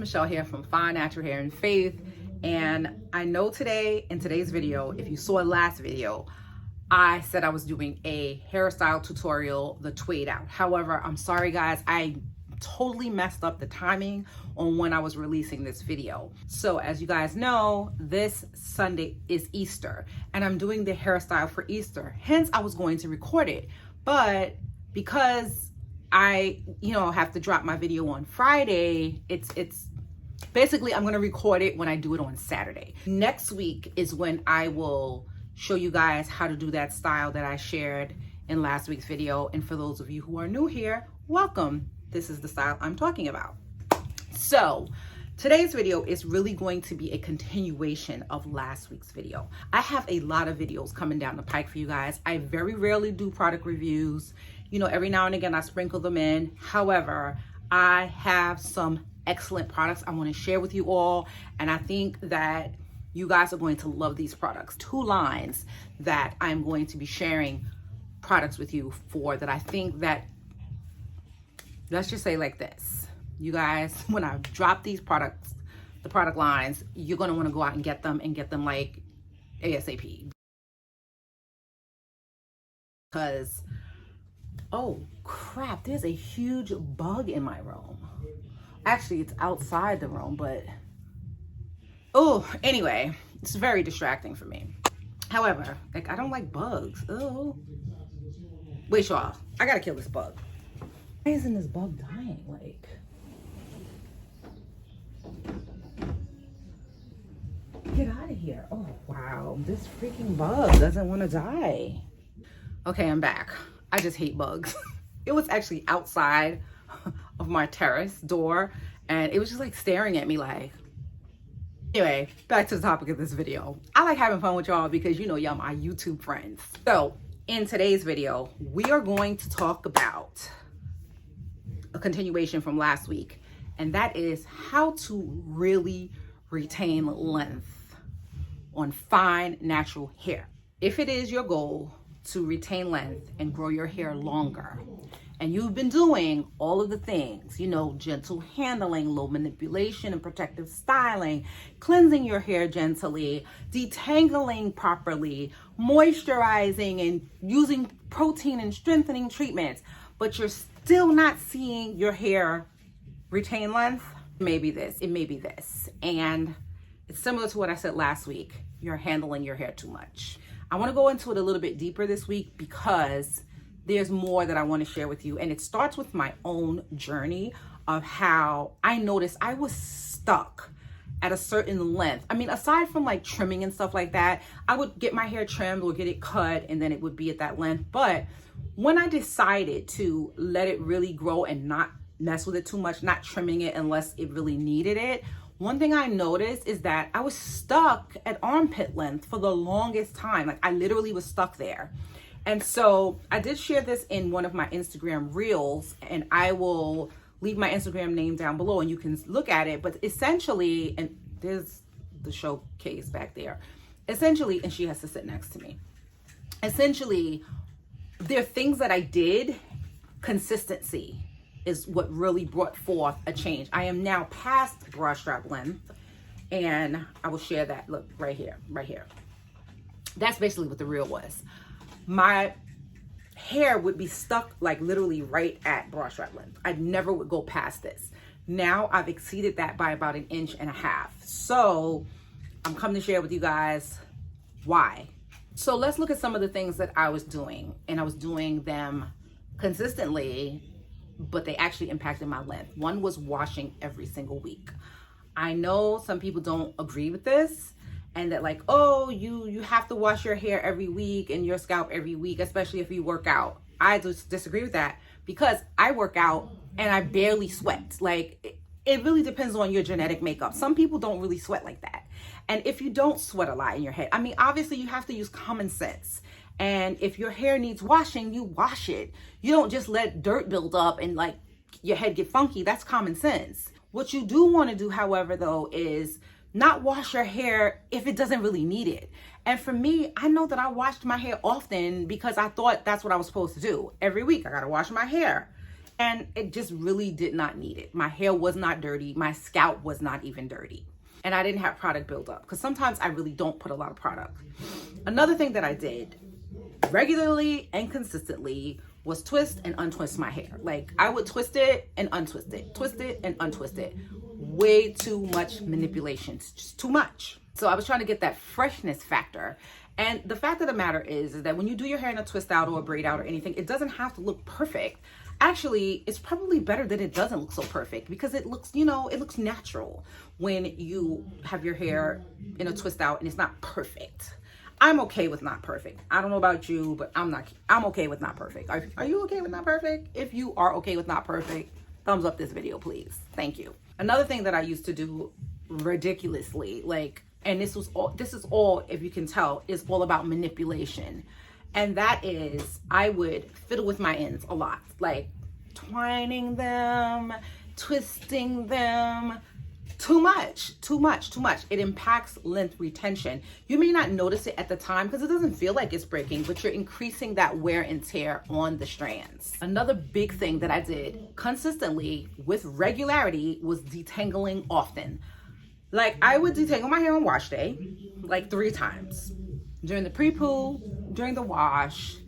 Michelle here from Fine Natural Hair and Faith, and I know today, in today's video, if you saw last video, I said I was doing a hairstyle tutorial, the tweed out. However, I'm sorry guys, I totally messed up the timing on when I was releasing this video. So as you guys know, this Sunday is Easter and I'm doing the hairstyle for Easter. Hence, I was going to record it, but because I, have to drop my video on Friday, it's basically I'm gonna record it when I do it on Saturday. Next week is when I will show you guys how to do that style that I shared in last week's video. And for those of you who are new here, welcome. This is the style I'm talking about. So today's video is really going to be a continuation of last week's video. I have a lot of videos coming down the pike for you guys. I very rarely do product reviews. Every now and again I sprinkle them in. However, I have some excellent products I want to share with you all, and I think that you guys are going to love these products. 2 lines that I'm going to be sharing products with you for that I think that, let's just say like this, you guys, when I drop these products, the product lines, you're going to want to go out and get them like ASAP. Because, oh crap, there's a huge bug in my room. Actually, it's outside the room, but anyway, it's very distracting for me. However, I don't like bugs. Wait, y'all, I gotta kill this bug. Why isn't this bug dying? Get out of here. Oh wow, this freaking bug doesn't want to die. Okay, I'm back. I just hate bugs. It was actually outside of my terrace door and it was just staring at me Anyway, back to the topic of this video. I like having fun with y'all because y'all my YouTube friends. So in today's video, we are going to talk about a continuation from last week, and that is how to really retain length on fine natural hair. If it is your goal to retain length and grow your hair longer, and you've been doing all of the things, gentle handling, low manipulation and protective styling, cleansing your hair gently, detangling properly, moisturizing and using protein and strengthening treatments, but you're still not seeing your hair retain length, it may be this. And it's similar to what I said last week. You're handling your hair too much. I want to go into it a little bit deeper this week because there's more that I want to share with you. And it starts with my own journey of how I noticed I was stuck at a certain length. I mean, aside from trimming and stuff like that, I would get my hair trimmed or get it cut and then it would be at that length. But when I decided to let it really grow and not mess with it too much, not trimming it unless it really needed it, one thing I noticed is that I was stuck at armpit length for the longest time. I literally was stuck there. And so I did share this in one of my Instagram reels, and I will leave my Instagram name down below and you can look at it. But essentially, and there's the showcase back there. Essentially, and she has to sit next to me. Essentially, there are things that I did. Consistency is what really brought forth a change. I am now past bra strap length, and I will share that. Look, right here. That's basically what the reel was. My hair would be stuck literally right at bra strap length. I never would go past this. Now I've exceeded that by about 1.5 inches. So I'm coming to share with you guys why. So let's look at some of the things that I was doing, and I was doing them consistently, but they actually impacted my length. One was washing every single week. I know some people don't agree with this, and that you have to wash your hair every week and your scalp every week, especially if you work out. I just disagree with that because I work out and I barely sweat. It really depends on your genetic makeup. Some people don't really sweat like that. And if you don't sweat a lot in your head, I mean, obviously you have to use common sense. And if your hair needs washing, you wash it. You don't just let dirt build up and your head get funky. That's common sense. What you do want to do, however, though, is not wash your hair if it doesn't really need it. And for me, I know that I washed my hair often because I thought that's what I was supposed to do. Every week I gotta wash my hair. And it just really did not need it. My hair was not dirty. My scalp was not even dirty. And I didn't have product buildup because sometimes I really don't put a lot of product. Another thing that I did regularly and consistently was twist and untwist my hair. Like I would twist it and untwist it, twist it and untwist it. Way too much manipulation, it's just too much. So I was trying to get that freshness factor. And the fact of the matter is that when you do your hair in a twist out or a braid out or anything, it doesn't have to look perfect. Actually, it's probably better that it doesn't look so perfect because it looks, you know, it looks natural when you have your hair in a twist out and it's not perfect. I'm okay with not perfect. I don't know about you, but I'm okay with not perfect. Are you okay with not perfect? If you are okay with not perfect, thumbs up this video, please. Thank you. Another thing that I used to do ridiculously, like, and this is all, if you can tell, is all about manipulation. And that is, I would fiddle with my ends a lot, like twining them, twisting them. Too much. It impacts length retention. You may not notice it at the time because it doesn't feel like it's breaking, but you're increasing that wear and tear on the strands. Another big thing that I did consistently with regularity was detangling often. Like I would detangle my hair on wash day, like 3 times. During the pre-poo, during the wash,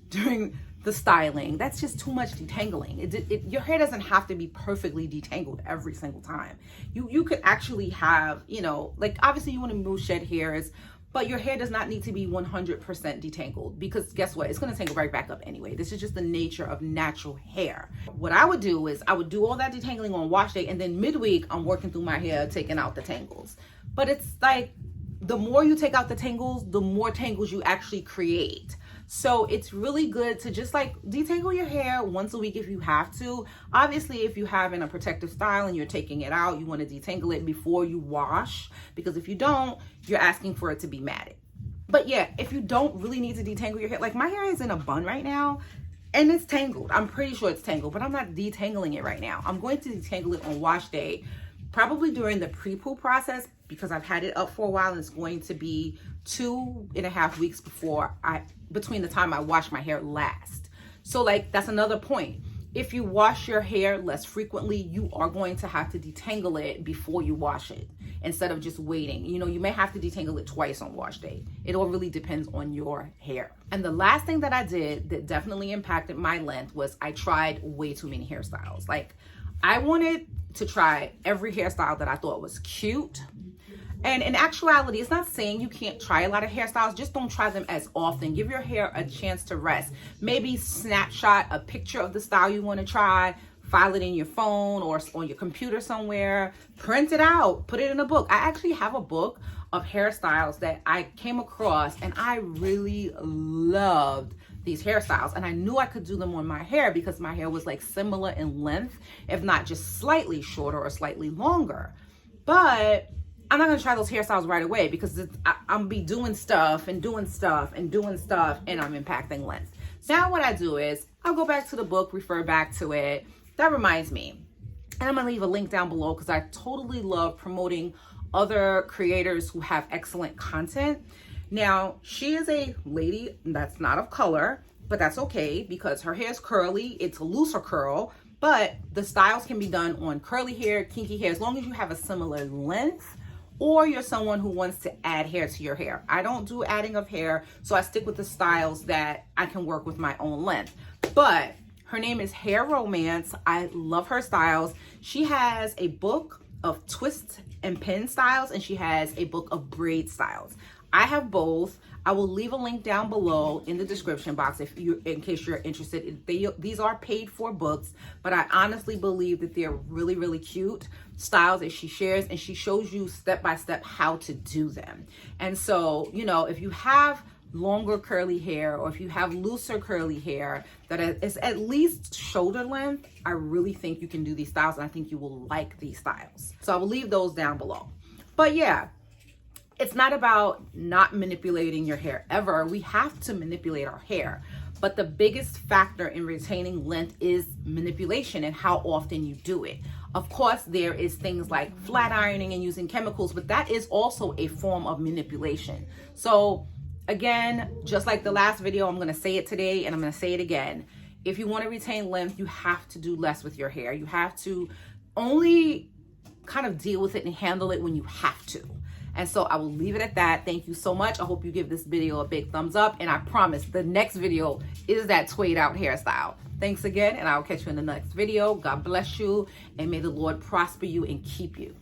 during the styling. That's just too much detangling. Your hair doesn't have to be perfectly detangled every single time. You could actually have, you know, like obviously you want to remove shed hairs, but your hair does not need to be 100% detangled because guess what? It's going to tangle right back up anyway. This is just the nature of natural hair. What I would do is I would do all that detangling on wash day and then midweek I'm working through my hair, taking out the tangles. But it's like the more you take out the tangles, the more tangles you actually create. So it's really good to just like detangle your hair once a week if you have to. Obviously, if you have in a protective style and you're taking it out, you want to detangle it before you wash, because if you don't, you're asking for it to be matted. But yeah, if you don't really need to detangle your hair, like my hair is in a bun right now and it's tangled. I'm pretty sure it's tangled, but I'm not detangling it right now. I'm going to detangle it on wash day, probably during the pre-poo process, because I've had it up for a while and it's going to be 2.5 weeks between the time I wash my hair last. So like that's another point. If you wash your hair less frequently, you are going to have to detangle it before you wash it instead of just waiting. You know, you may have to detangle it twice on wash day. It all really depends on your hair. And the last thing that I did that definitely impacted my length was I tried way too many hairstyles. Like I wanted to try every hairstyle that I thought was cute. And in actuality, it's not saying you can't try a lot of hairstyles, just don't try them as often. Give your hair a chance to rest. Maybe snapshot a picture of the style you want to try, file it in your phone or on your computer somewhere, print it out, put it in a book. I actually have a book of hairstyles that I came across and I really loved these hairstyles. And I knew I could do them on my hair because my hair was like similar in length, if not just slightly shorter or slightly longer. But I'm not gonna try those hairstyles right away because I'm be doing stuff and doing stuff and doing stuff and I'm impacting length. So now what I do is I'll go back to the book, refer back to it. That reminds me, and I'm gonna leave a link down below because I totally love promoting other creators who have excellent content. Now, she is a lady that's not of color, but that's okay because her hair is curly. It's a looser curl, but the styles can be done on curly hair, kinky hair, as long as you have a similar length or you're someone who wants to add hair to your hair. I don't do adding of hair, so I stick with the styles that I can work with my own length. But her name is Hair Romance. I love her styles. She has a book of twist and pin styles, and she has a book of braid styles. I have both. I will leave a link down below in the description box in case you're interested. These are paid for books, but I honestly believe that they're really, really cute styles that she shares, and she shows you step by step how to do them. And so, you know, if you have longer curly hair or if you have looser curly hair that is at least shoulder length, I really think you can do these styles, and I think you will like these styles. So I will leave those down below. But yeah, it's not about not manipulating your hair ever. We have to manipulate our hair. But the biggest factor in retaining length is manipulation and how often you do it. Of course, there is things like flat ironing and using chemicals, but that is also a form of manipulation. So again, just like the last video, I'm gonna say it today and I'm gonna say it again. if you want to retain length, you have to do less with your hair. You have to only kind of deal with it and handle it when you have to. And so I will leave it at that. Thank you so much. I hope you give this video a big thumbs up. And I promise the next video is that twayed out hairstyle. Thanks again, and I'll catch you in the next video. God bless you, and may the Lord prosper you and keep you.